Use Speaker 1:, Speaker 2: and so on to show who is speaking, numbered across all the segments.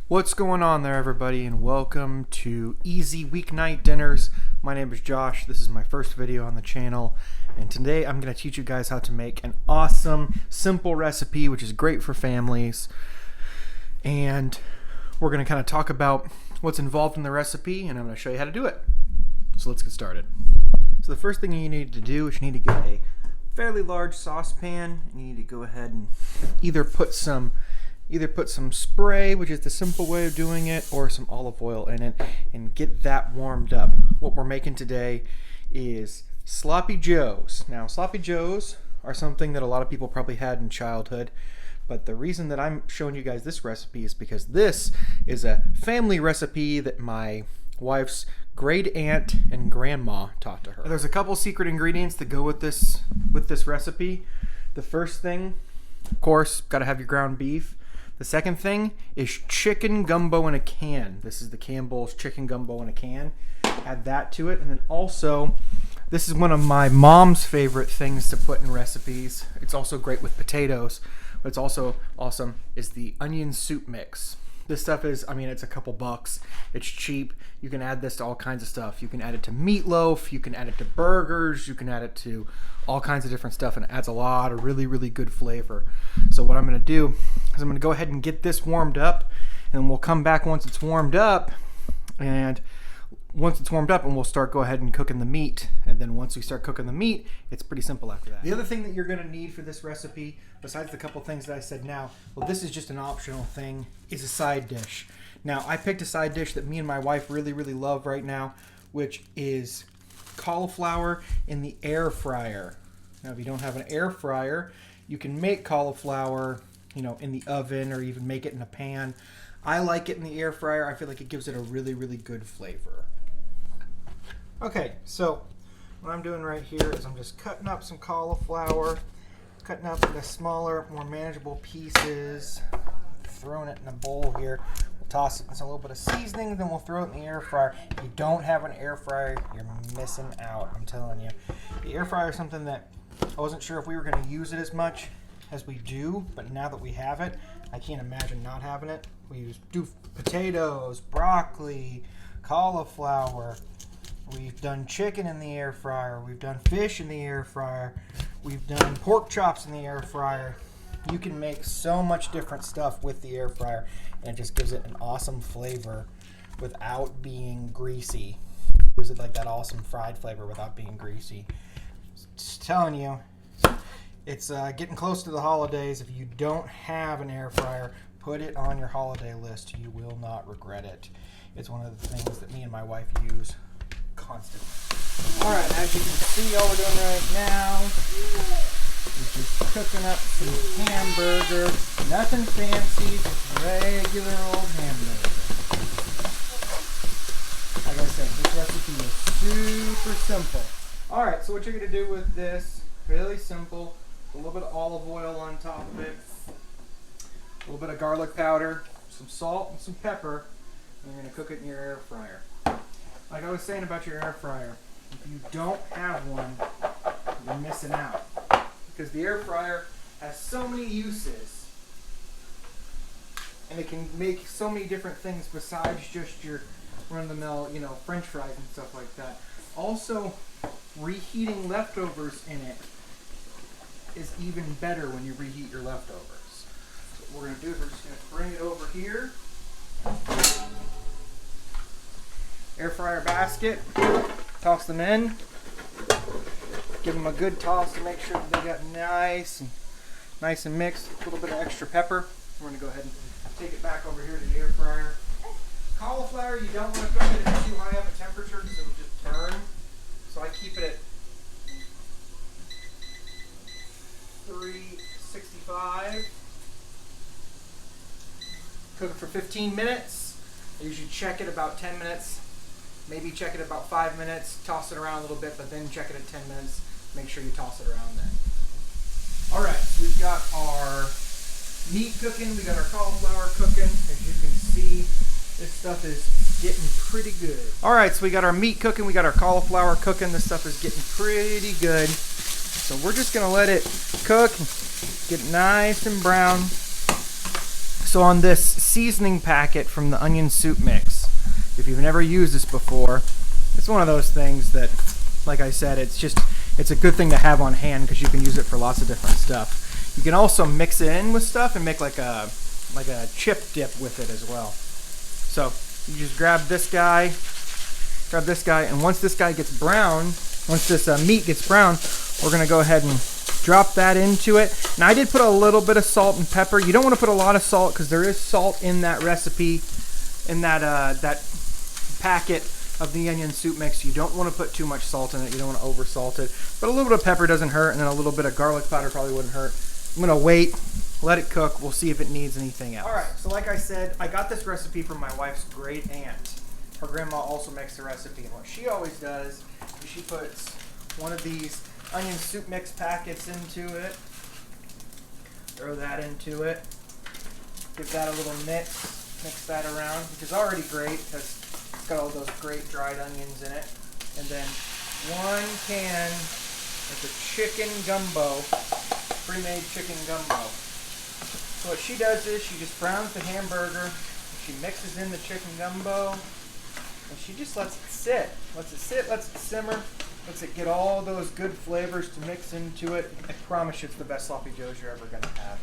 Speaker 1: What's going on there, everybody, and welcome to Easy Weeknight Dinners. My name is Josh. This is my first video on the channel, and today I'm going to teach you guys how to make an awesome, simple recipe, which is great for families. And we're going to kind of talk about what's involved in the recipe, and I'm going to show you how to do it. So let's get started. So the first thing you need to do is you need to get a fairly large saucepan, and you need to go ahead and either put some spray, which is the simple way of doing it, or some olive oil in it, and get that warmed up. What we're making today is sloppy joes. Now, sloppy joes are something that a lot of people probably had in childhood, but the reason that I'm showing you guys this recipe is because this is a family recipe that my wife's great aunt and grandma taught to her. There's a couple secret ingredients that go with this recipe. The first thing, of course, got to have your ground beef. The second thing is chicken gumbo in a can. This is the Campbell's chicken gumbo in a can. Add that to it. And then also, this is one of my mom's favorite things to put in recipes. It's also great with potatoes. But it's also awesome is the onion soup mix. This stuff is, it's a couple bucks. It's cheap. You can add this to all kinds of stuff. You can add it to meatloaf. You can add it to burgers. You can add it to all kinds of different stuff, and it adds a lot of really, really good flavor. So what I'm going to do is I'm going to go ahead and get this warmed up, and we'll come back once it's warmed up, and we'll start go ahead and cooking the meat. And then once we start cooking the meat, it's pretty simple after that. The other thing that you're going to need for this recipe, besides the couple things that I said now, well, this is just an optional thing, is a side dish. Now, I picked a side dish that me and my wife really, really love right now, which is cauliflower in the air fryer. Now, if you don't have an air fryer, you can make cauliflower, in the oven, or even make it in a pan. I like it in the air fryer. I feel like it gives it a really, really good flavor. Okay, so what I'm doing right here is I'm just cutting up some cauliflower, cutting up into smaller, more manageable pieces, throwing it in a bowl here. We'll toss it with a little bit of seasoning, then we'll throw it in the air fryer. If you don't have an air fryer, you're missing out, I'm telling you. The air fryer is something that I wasn't sure if we were going to use it as much as we do, but now that we have it, I can't imagine not having it. We do potatoes, broccoli, cauliflower. We've done chicken in the air fryer. We've done fish in the air fryer. We've done pork chops in the air fryer. You can make so much different stuff with the air fryer, and it just gives it an awesome flavor without being greasy. It gives it like that awesome fried flavor without being greasy. Just telling you, it's getting close to the holidays. If you don't have an air fryer, put it on your holiday list. You will not regret it. It's one of the things that me and my wife use constantly. Alright, as you can see, all we're doing right now is just cooking up some hamburger. Nothing fancy, just regular old hamburger. Like I said, this recipe is super simple. Alright, so what you're going to do with this, really simple, a little bit of olive oil on top of it, a little bit of garlic powder, some salt and some pepper, and you're going to cook it in your air fryer. Like I was saying about your air fryer, if you don't have one, you're missing out. Because the air fryer has so many uses, and it can make so many different things besides just your run-of-the-mill, French fries and stuff like that. Also, reheating leftovers in it is even better when you reheat your leftovers. So what we're going to do is we're just going to bring it over here. Air fryer basket, toss them in, give them a good toss to make sure that they got nice and mixed. A little bit of extra pepper. We're going to go ahead and take it back over here to the air fryer. Cauliflower, you don't want to cook it at too high of a temperature because it'll just burn. So I keep it at 365. Cook it for 15 minutes. I usually check it about 10 minutes. Maybe check it about 5 minutes, toss it around a little bit, but then check it at 10 minutes. Make sure you toss it around then. Alright, so we've got our meat cooking, we got our cauliflower cooking. As you can see, this stuff is getting pretty good. Alright, so we got our meat cooking, we got our cauliflower cooking. This stuff is getting pretty good. So we're just going to let it cook, get nice and brown. So on this seasoning packet from the onion soup mix, if you've never used this before, it's one of those things that, like I said, it's a good thing to have on hand because you can use it for lots of different stuff. You can also mix it in with stuff and make like a chip dip with it as well. So you just grab this guy, and once this guy gets brown, once this meat gets brown, we're gonna go ahead and drop that into it. Now I did put a little bit of salt and pepper. You don't want to put a lot of salt because there is salt in that recipe, in that packet of the onion soup mix. You don't want to put too much salt in it. You don't want to over salt it. But a little bit of pepper doesn't hurt, and then a little bit of garlic powder probably wouldn't hurt. I'm gonna wait, let it cook. We'll see if it needs anything else. All right, so like I said, I got this recipe from my wife's great aunt. Her grandma also makes the recipe, and what she always does is she puts one of these onion soup mix packets into it. Throw that into it. Give that a little mix that around, which is already great because it's got all those great dried onions in it. And then 1 can of the chicken gumbo, pre-made chicken gumbo. So what she does is she just browns the hamburger, she mixes in the chicken gumbo, and she just lets it sit. Lets it simmer, lets it get all those good flavors to mix into it. I promise you it's the best sloppy joes you're ever gonna have.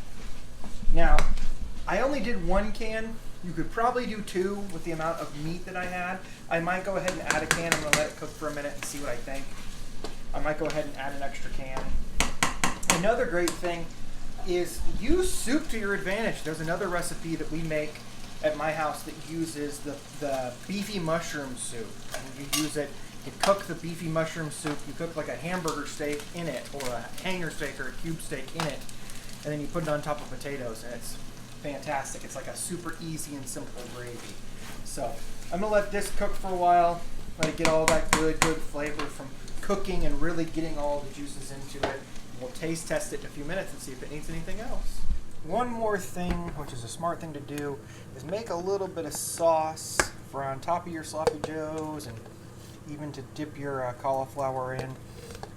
Speaker 1: Now, I only did 1 can. You could probably do 2 with the amount of meat that I had. I might go ahead and add a can. I'm gonna let it cook for a minute and see what I think. I might go ahead and add an extra can. Another great thing is use soup to your advantage. There's another recipe that we make at my house that uses the beefy mushroom soup. And you use it, you cook the beefy mushroom soup, you cook like a hamburger steak in it, or a hanger steak or a cube steak in it, and then you put it on top of potatoes, and it's fantastic. It's like a super easy and simple gravy. So I'm gonna let this cook for a while, let it get all that good flavor from cooking and really getting all the juices into it. We'll taste test it in a few minutes and see if it needs anything else. One more thing, which is a smart thing to do, is make a little bit of sauce for on top of your sloppy joes and even to dip your cauliflower in.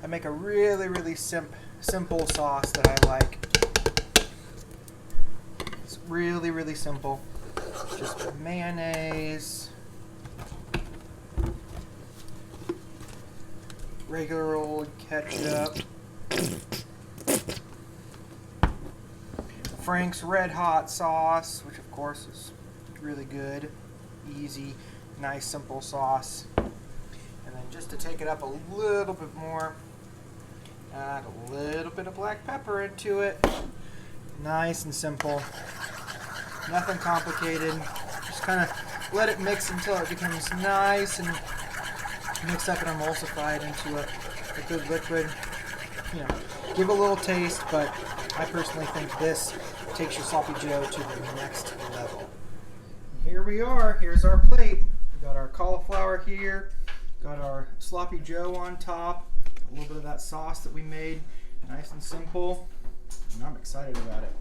Speaker 1: I make a really simple sauce that I like. It's really simple. Just mayonnaise, regular old ketchup, Frank's Red Hot sauce, which of course is really good, easy, nice, simple sauce. And then just to take it up a little bit more, add a little bit of black pepper into it. Nice and simple, nothing complicated. Just kind of let it mix until it becomes nice and mixed up and emulsified into a good liquid. You know, give a little taste, but I personally think this takes your sloppy joe to the next level. Here we are. Here's our plate. We got our cauliflower here. Got our sloppy joe on top. A little bit of that sauce that we made. Nice and simple. And I'm excited about it.